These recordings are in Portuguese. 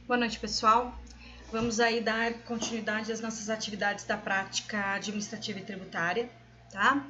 Boa noite, pessoal. Vamos aí dar continuidade às nossas atividades da prática administrativa e tributária, tá?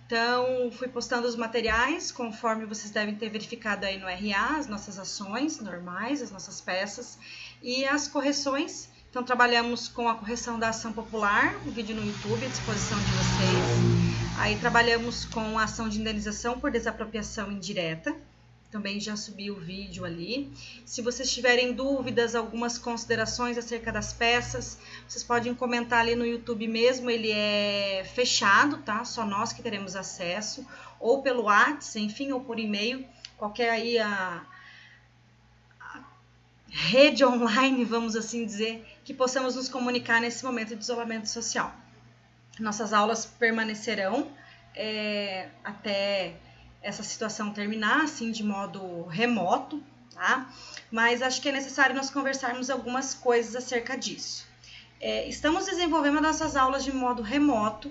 Então, fui postando os materiais, conforme vocês devem ter verificado aí no RA, as nossas ações normais, as nossas peças e as correções. Então, trabalhamos com a correção da ação popular, o vídeo no YouTube à disposição de vocês. Aí, trabalhamos com a ação de indenização por desapropriação indireta. Também já subi o vídeo ali. Se vocês tiverem dúvidas, algumas considerações acerca das peças, vocês podem comentar ali no YouTube mesmo, ele é fechado, tá? Só nós que teremos acesso, ou pelo WhatsApp, enfim, ou por e-mail, qualquer aí a rede online, vamos assim dizer, que possamos nos comunicar nesse momento de isolamento social. Nossas aulas permanecerão até essa situação terminar, assim, de modo remoto, tá? Mas acho que é necessário nós conversarmos algumas coisas acerca disso. Estamos desenvolvendo nossas aulas de modo remoto,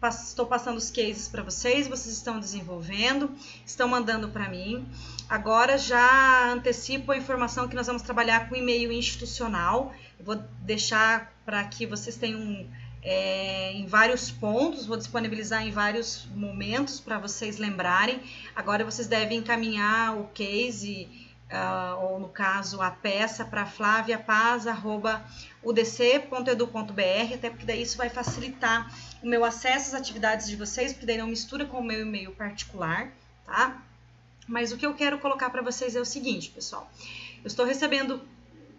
estou passando os cases para vocês, vocês estão desenvolvendo, estão mandando para mim. Agora já antecipo a informação que nós vamos trabalhar com e-mail institucional, eu vou deixar para que vocês tenham em vários pontos, vou disponibilizar em vários momentos para vocês lembrarem. Agora vocês devem encaminhar o case, ou no caso a peça, para flaviapaz@udc.edu.br, até porque daí isso vai facilitar o meu acesso às atividades de vocês, porque daí não mistura com o meu e-mail particular, tá? Mas o que eu quero colocar para vocês é o seguinte, pessoal. Eu estou recebendo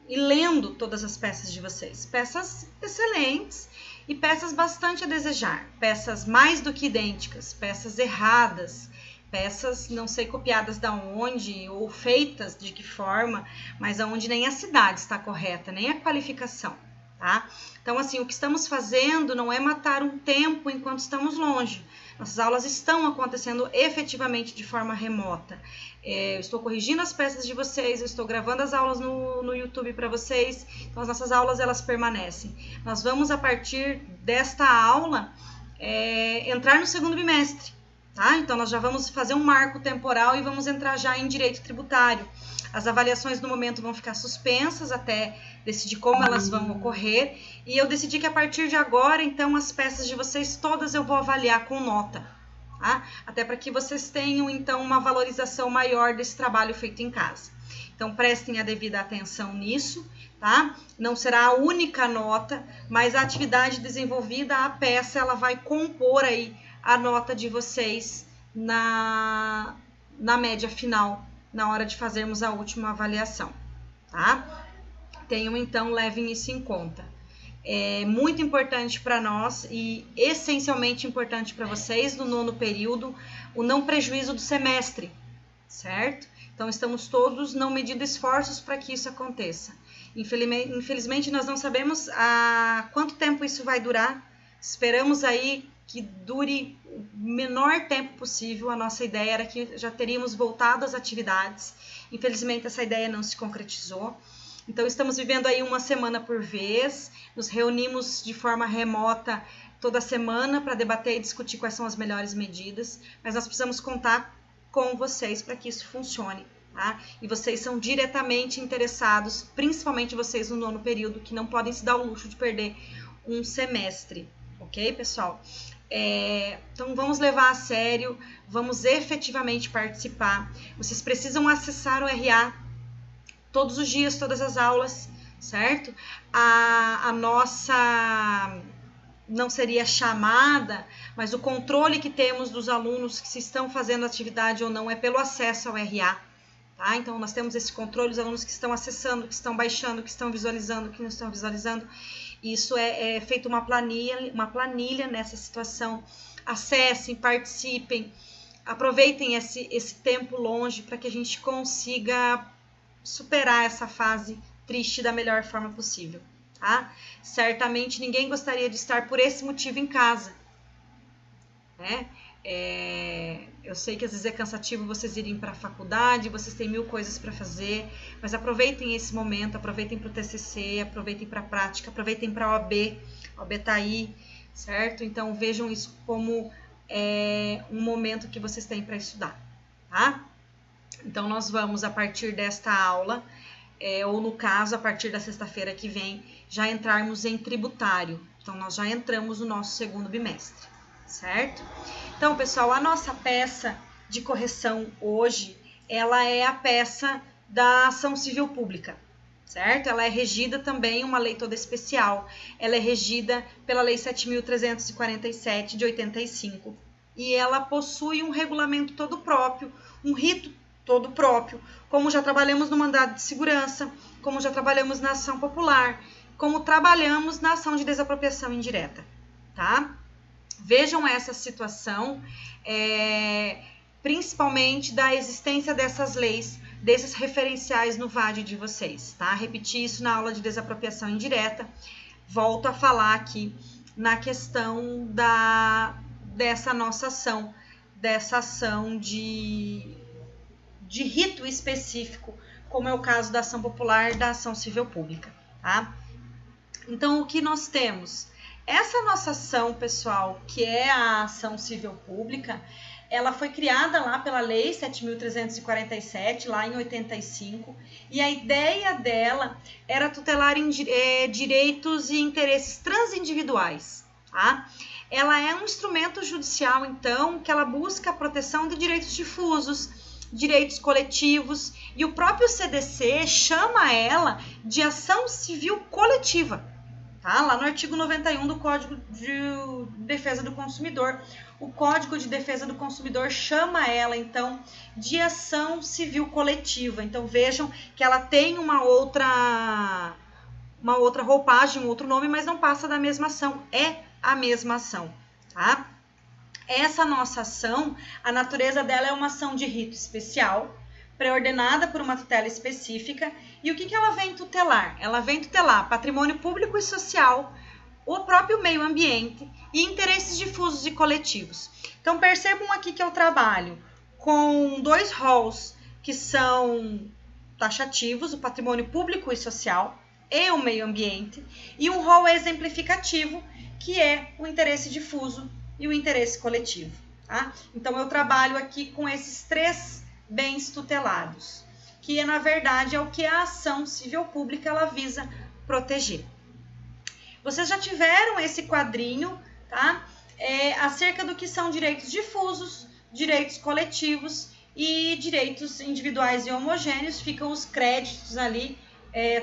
e lendo todas as peças de vocês, peças excelentes e peças bastante a desejar, peças mais do que idênticas, peças erradas, peças não sei copiadas da onde ou feitas de que forma, mas aonde nem a cidade está correta, nem a qualificação, tá? Então, assim, o que estamos fazendo não é matar um tempo enquanto estamos longe. Nossas aulas estão acontecendo efetivamente de forma remota. Eu estou corrigindo as peças de vocês, eu estou gravando as aulas no YouTube para vocês, então as nossas aulas elas permanecem. Nós vamos, a partir desta aula, entrar no segundo bimestre, tá? Então nós já vamos fazer um marco temporal e vamos entrar já em direito tributário. As avaliações no momento vão ficar suspensas até decidir como elas vão ocorrer, e eu decidi que a partir de agora, então, as peças de vocês todas eu vou avaliar com nota, tá? Até para que vocês tenham, então, uma valorização maior desse trabalho feito em casa. Então, prestem a devida atenção nisso, tá? Não será a única nota, mas a atividade desenvolvida, a peça, ela vai compor aí a nota de vocês na média final, na hora de fazermos a última avaliação, tá? Tenham, então, levem isso em conta. É muito importante para nós e essencialmente importante para vocês no nono período o não prejuízo do semestre, certo? Então, estamos todos não medindo esforços para que isso aconteça. Infelizmente, nós não sabemos há quanto tempo isso vai durar. Esperamos aí que dure o menor tempo possível. A nossa ideia era que já teríamos voltado às atividades. Infelizmente, essa ideia não se concretizou. Então, estamos vivendo aí uma semana por vez, nos reunimos de forma remota toda semana para debater e discutir quais são as melhores medidas, mas nós precisamos contar com vocês para que isso funcione, tá? E vocês são diretamente interessados, principalmente vocês no nono período, que não podem se dar o luxo de perder um semestre, ok, pessoal? Então, vamos levar a sério, vamos efetivamente participar. Vocês precisam acessar o RA todos os dias, todas as aulas, certo? A nossa, não seria chamada, mas o controle que temos dos alunos que se estão fazendo atividade ou não é pelo acesso ao RA, tá? Então, nós temos esse controle dos alunos que estão acessando, que estão baixando, que estão visualizando, que não estão visualizando. Isso é feito uma planilha nessa situação. Acessem, participem, aproveitem esse tempo longe para que a gente consiga superar essa fase triste da melhor forma possível, tá? Certamente ninguém gostaria de estar por esse motivo em casa, né? Eu sei que às vezes é cansativo vocês irem para a faculdade, vocês têm mil coisas para fazer, mas aproveitem esse momento, aproveitem para o TCC, aproveitem para a prática, aproveitem para a OAB tá aí, certo? Então vejam isso como um momento que vocês têm para estudar, tá? Então, nós vamos, a partir desta aula, ou no caso, a partir da sexta-feira que vem, já entrarmos em tributário. Então, nós já entramos no nosso segundo bimestre, certo? Então, pessoal, a nossa peça de correção hoje, ela é a peça da ação civil pública, certo? Ela é regida também, uma lei toda especial, ela é regida pela Lei 7.347 de 85, e ela possui um regulamento todo próprio, um rito todo próprio, como já trabalhamos no mandado de segurança, como já trabalhamos na ação popular, como trabalhamos na ação de desapropriação indireta, tá? Vejam essa situação, principalmente da existência dessas leis, desses referenciais no VAD de vocês, tá? Repeti isso na aula de desapropriação indireta, volto a falar aqui na questão dessa nossa ação, dessa ação de rito específico, como é o caso da ação popular, da ação civil pública, tá? Então, o que nós temos? Essa nossa ação, pessoal, que é a ação civil pública, ela foi criada lá pela Lei 7.347, lá em 85, e a ideia dela era tutelar direitos e interesses transindividuais, tá? Ela é um instrumento judicial, então, que ela busca a proteção de direitos difusos, direitos coletivos, e o próprio CDC chama ela de ação civil coletiva, tá? Lá no artigo 91 do Código de Defesa do Consumidor, o Código de Defesa do Consumidor chama ela, então, de ação civil coletiva. Então, vejam que ela tem uma outra roupagem, um outro nome, mas não passa da mesma ação, é a mesma ação, tá? Essa nossa ação, a natureza dela é uma ação de rito especial, pré-ordenada por uma tutela específica. E o que ela vem tutelar? Ela vem tutelar patrimônio público e social, o próprio meio ambiente e interesses difusos e coletivos. Então, percebam aqui que eu trabalho com dois roles que são taxativos, o patrimônio público e social e o meio ambiente, e um rol exemplificativo, que é o interesse difuso e o interesse coletivo, tá? Então, eu trabalho aqui com esses três bens tutelados, que na verdade é o que a ação civil pública ela visa proteger. Vocês já tiveram esse quadrinho, tá? Acerca do que são direitos difusos, direitos coletivos e direitos individuais e homogêneos. Ficam os créditos ali,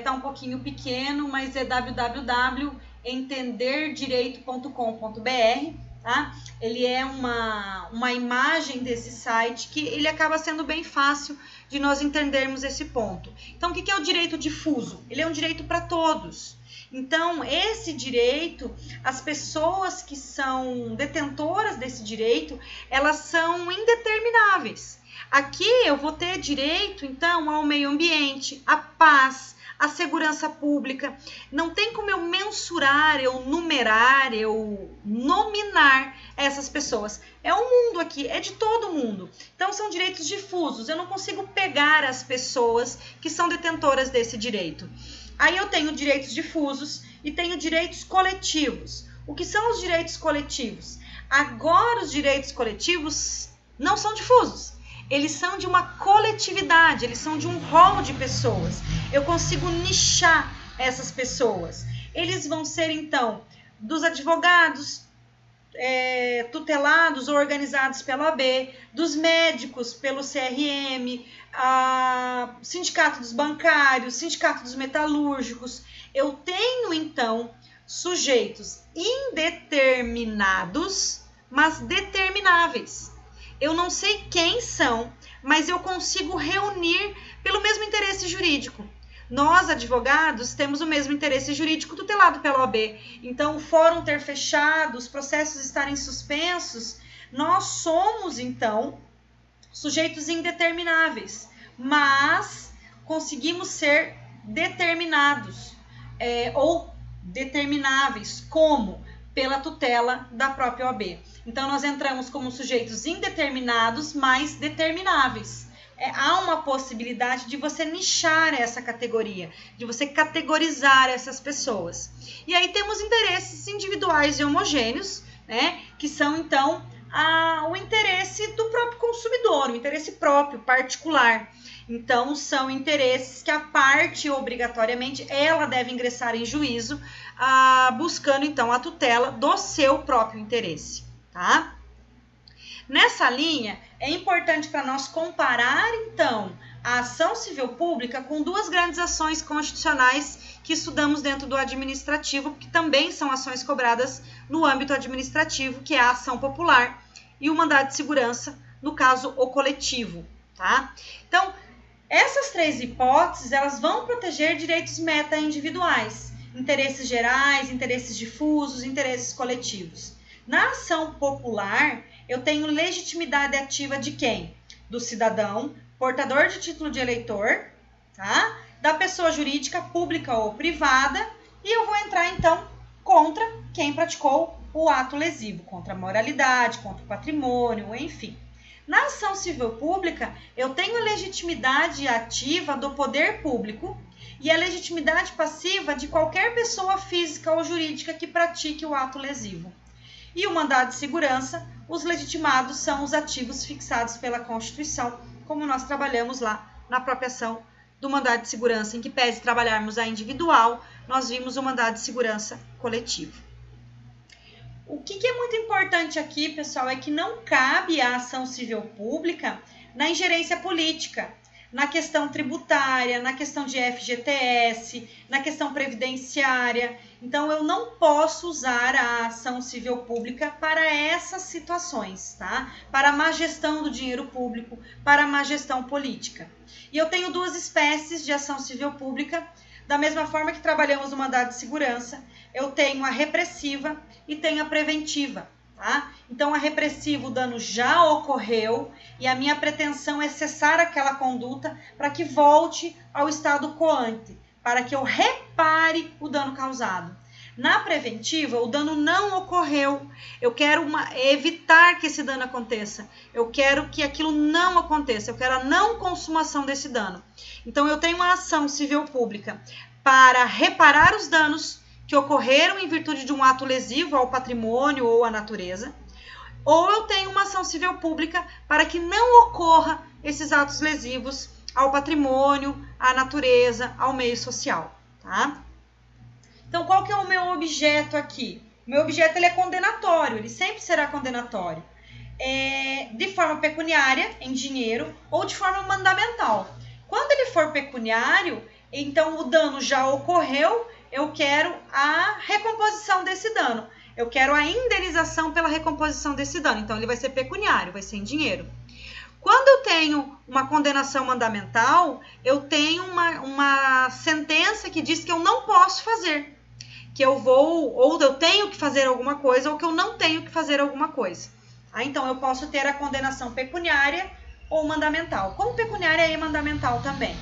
tá um pouquinho pequeno, mas é www.entenderdireito.com.br. Tá? Ele é uma imagem desse site que ele acaba sendo bem fácil de nós entendermos esse ponto. Então, o que é o direito difuso? Ele é um direito para todos. Então, esse direito, as pessoas que são detentoras desse direito, elas são indetermináveis. Aqui eu vou ter direito, então, ao meio ambiente, à paz, a segurança pública. Não tem como eu mensurar, eu numerar, eu nominar essas pessoas. É o mundo aqui, é de todo mundo. Então, são direitos difusos. Eu não consigo pegar as pessoas que são detentoras desse direito. Aí eu tenho direitos difusos e tenho direitos coletivos. O que são os direitos coletivos? Agora, os direitos coletivos não são difusos. Eles são de uma coletividade, eles são de um rol de pessoas. Eu consigo nichar essas pessoas. Eles vão ser, então, dos advogados tutelados ou organizados pela OAB, dos médicos pelo CRM, sindicato dos bancários, sindicato dos metalúrgicos. Eu tenho, então, sujeitos indeterminados, mas determináveis. Eu não sei quem são, mas eu consigo reunir pelo mesmo interesse jurídico. Nós, advogados, temos o mesmo interesse jurídico tutelado pela OAB. Então, o fórum ter fechado, os processos estarem suspensos, nós somos, então, sujeitos indetermináveis, mas conseguimos ser determinados ou determináveis, como? Pela tutela da própria OAB. Então, nós entramos como sujeitos indeterminados, mas determináveis. Há uma possibilidade de você nichar essa categoria, de você categorizar essas pessoas. E aí temos interesses individuais e homogêneos, né, que são, então, o interesse do próprio consumidor, o interesse próprio, particular. Então, são interesses que a parte, obrigatoriamente, ela deve ingressar em juízo, buscando, então, a tutela do seu próprio interesse, tá? Nessa linha, é importante para nós comparar, então, a ação civil pública com duas grandes ações constitucionais que estudamos dentro do administrativo, que também são ações cobradas no âmbito administrativo, que é a ação popular e o mandado de segurança, no caso, o coletivo, tá? Então, essas três hipóteses, elas vão proteger direitos meta-individuais, interesses gerais, interesses difusos, interesses coletivos. Na ação popular, eu tenho legitimidade ativa de quem? Do cidadão, portador de título de eleitor, tá? Da pessoa jurídica, pública ou privada, e eu vou entrar, então, contra quem praticou o ato lesivo, contra a moralidade, contra o patrimônio, enfim. Na ação civil pública, eu tenho a legitimidade ativa do poder público e a legitimidade passiva de qualquer pessoa física ou jurídica que pratique o ato lesivo. E o mandado de segurança, os legitimados são os ativos fixados pela Constituição, como nós trabalhamos lá na própria ação do mandado de segurança, em que pese trabalharmos a individual, nós vimos o mandado de segurança coletivo. O que é muito importante aqui, pessoal, é que não cabe a ação civil pública na ingerência política, na questão tributária, na questão de FGTS, na questão previdenciária. Então, eu não posso usar a ação civil pública para essas situações, tá? Para a má gestão do dinheiro público, para a má gestão política. E eu tenho duas espécies de ação civil pública, da mesma forma que trabalhamos no mandado de segurança, eu tenho a repressiva e tenho a preventiva, tá? Então, a repressiva, o dano já ocorreu e a minha pretensão é cessar aquela conduta para que volte ao estado coante, para que eu repare o dano causado. Na preventiva, o dano não ocorreu. Eu quero evitar que esse dano aconteça. Eu quero que aquilo não aconteça. Eu quero a não consumação desse dano. Então, eu tenho uma ação civil pública para reparar os danos que ocorreram em virtude de um ato lesivo ao patrimônio ou à natureza. Ou eu tenho uma ação civil pública para que não ocorra esses atos lesivos ao patrimônio, à natureza, ao meio social, tá? Então, qual que é o meu objeto aqui? O meu objeto ele é condenatório, ele sempre será condenatório. De forma pecuniária, em dinheiro, ou de forma mandamental. Quando ele for pecuniário, então o dano já ocorreu, eu quero a recomposição desse dano. Eu quero a indenização pela recomposição desse dano. Então, ele vai ser pecuniário, vai ser em dinheiro. Quando eu tenho uma condenação mandamental, eu tenho uma sentença que diz que eu não posso fazer. Que eu vou, ou eu tenho que fazer alguma coisa, ou que eu não tenho que fazer alguma coisa. Então, eu posso ter a condenação pecuniária ou mandamental. Como pecuniária e mandamental também.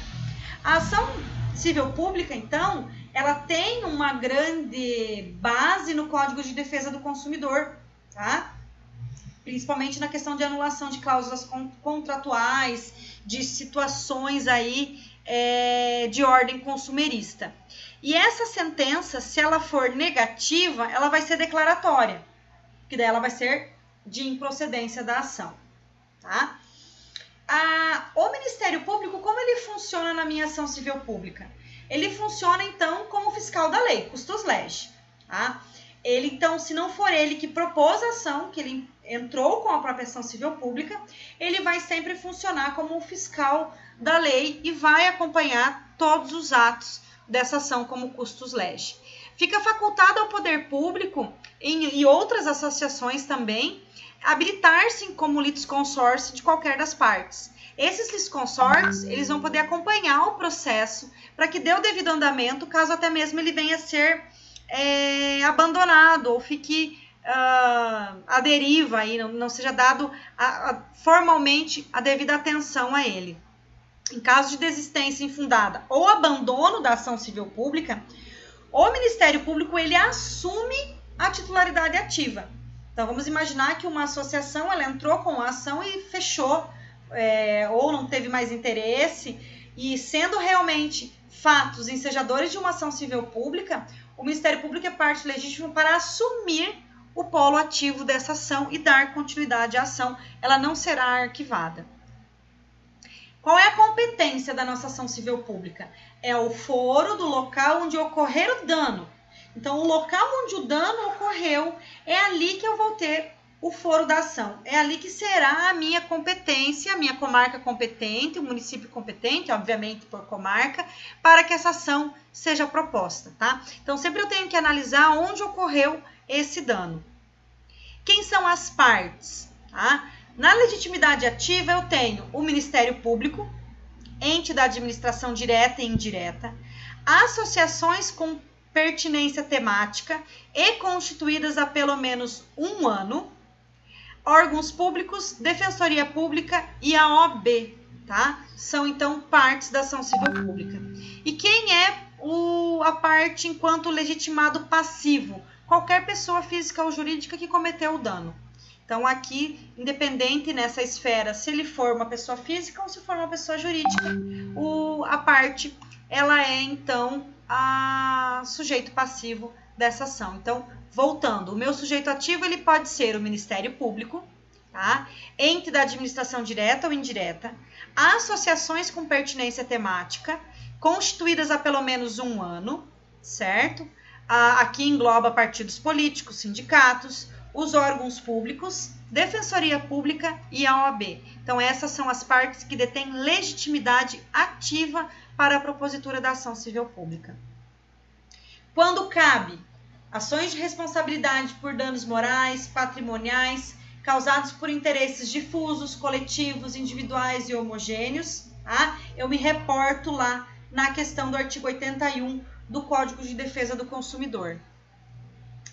A ação civil pública, então, ela tem uma grande base no Código de Defesa do Consumidor, tá? Principalmente na questão de anulação de cláusulas contratuais, de situações aí de ordem consumerista. E essa sentença, se ela for negativa, ela vai ser declaratória, que daí ela vai ser de improcedência da ação, tá? O Ministério Público, como ele funciona na minha ação civil pública? Ele funciona, então, como fiscal da lei, custos lege, tá? Ele, então, se não for ele que propôs a ação, que ele entrou com a própria ação civil pública, ele vai sempre funcionar como um fiscal da lei e vai acompanhar todos os atos dessa ação como custos lege. Fica facultado ao poder público e outras associações também habilitar-se como litisconsórcio de qualquer das partes. Esses litisconsórcios, eles vão poder acompanhar o processo para que dê o devido andamento, caso até mesmo ele venha a ser abandonado ou fique à deriva, aí, não seja dado formalmente a devida atenção a ele. Em caso de desistência infundada ou abandono da ação civil pública, o Ministério Público ele assume a titularidade ativa. Então, vamos imaginar que uma associação ela entrou com a ação e fechou, ou não teve mais interesse, e sendo realmente fatos ensejadores de uma ação civil pública, o Ministério Público é parte legítima para assumir o polo ativo dessa ação e dar continuidade à ação. Ela não será arquivada. Qual é a competência da nossa ação civil pública? É o foro do local onde ocorrer o dano. Então, o local onde o dano ocorreu, é ali que eu vou ter o foro da ação. É ali que será a minha competência, a minha comarca competente, o município competente, obviamente por comarca, para que essa ação seja proposta, tá? Então, sempre eu tenho que analisar onde ocorreu esse dano. Quem são as partes, tá? Na legitimidade ativa, eu tenho o Ministério Público, ente da administração direta e indireta, associações com pertinência temática e constituídas há pelo menos 1 ano, órgãos públicos, defensoria pública e a OAB, tá? São, então, partes da ação civil pública. E quem é a parte enquanto legitimado passivo? Qualquer pessoa física ou jurídica que cometeu o dano. Então, aqui, independente nessa esfera, se ele for uma pessoa física ou se for uma pessoa jurídica, a parte, ela é, então, a sujeito passivo dessa ação. Então, voltando, o meu sujeito ativo, ele pode ser o Ministério Público, tá? Ente da administração direta ou indireta, associações com pertinência temática, constituídas há pelo menos 1 ano, certo? Aqui engloba partidos políticos, sindicatos, os órgãos públicos, defensoria pública e a OAB. Então, essas são as partes que detêm legitimidade ativa para a propositura da ação civil pública. Quando cabe, ações de responsabilidade por danos morais, patrimoniais, causados por interesses difusos, coletivos, individuais e homogêneos, tá? Eu me reporto lá na questão do artigo 81 do Código de Defesa do Consumidor.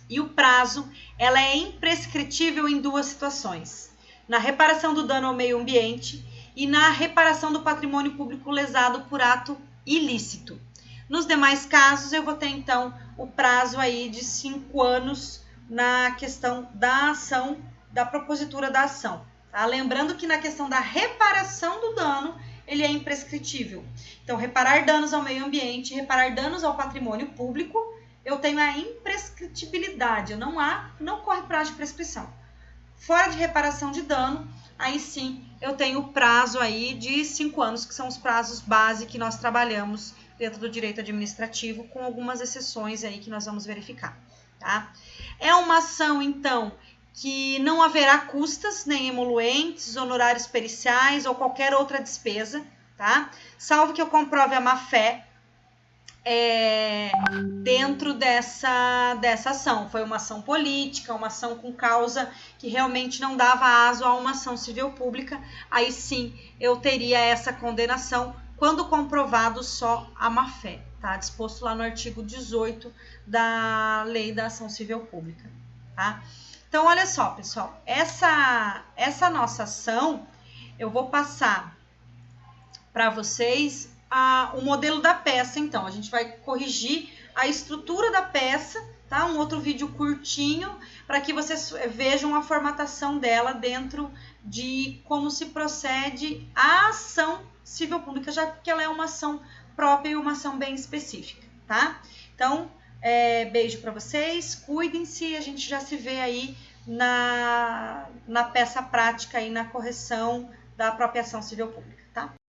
E o prazo, ela é imprescritível em 2 situações: na reparação do dano ao meio ambiente e na reparação do patrimônio público lesado por ato ilícito. Nos demais casos, eu vou ter, então, o prazo aí de 5 anos na questão da ação, da propositura da ação. Tá? Lembrando que na questão da reparação do dano, ele é imprescritível. Então, reparar danos ao meio ambiente, reparar danos ao patrimônio público, eu tenho a imprescritibilidade, não corre prazo de prescrição. Fora de reparação de dano, aí sim eu tenho o prazo aí de 5 anos, que são os prazos base que nós trabalhamos dentro do direito administrativo, com algumas exceções aí que nós vamos verificar, tá? É uma ação, então, que não haverá custas, nem emoluentes, honorários periciais ou qualquer outra despesa, tá? Salvo que eu comprove a má-fé dentro dessa ação. Foi uma ação política, uma ação com causa que realmente não dava aso a uma ação civil pública, aí sim eu teria essa condenação quando comprovado só a má-fé, tá? Disposto lá no artigo 18 da Lei da Ação Civil Pública, tá? Então, olha só, pessoal, essa nossa ação, eu vou passar para vocês o modelo da peça, então. A gente vai corrigir a estrutura da peça, tá? Um outro vídeo curtinho, para que vocês vejam a formatação dela dentro de como se procede a ação civil pública, já que ela é uma ação própria e uma ação bem específica, tá? Então, beijo para vocês, cuidem-se, a gente já se vê aí na peça prática e na correção da própria ação civil pública, tá?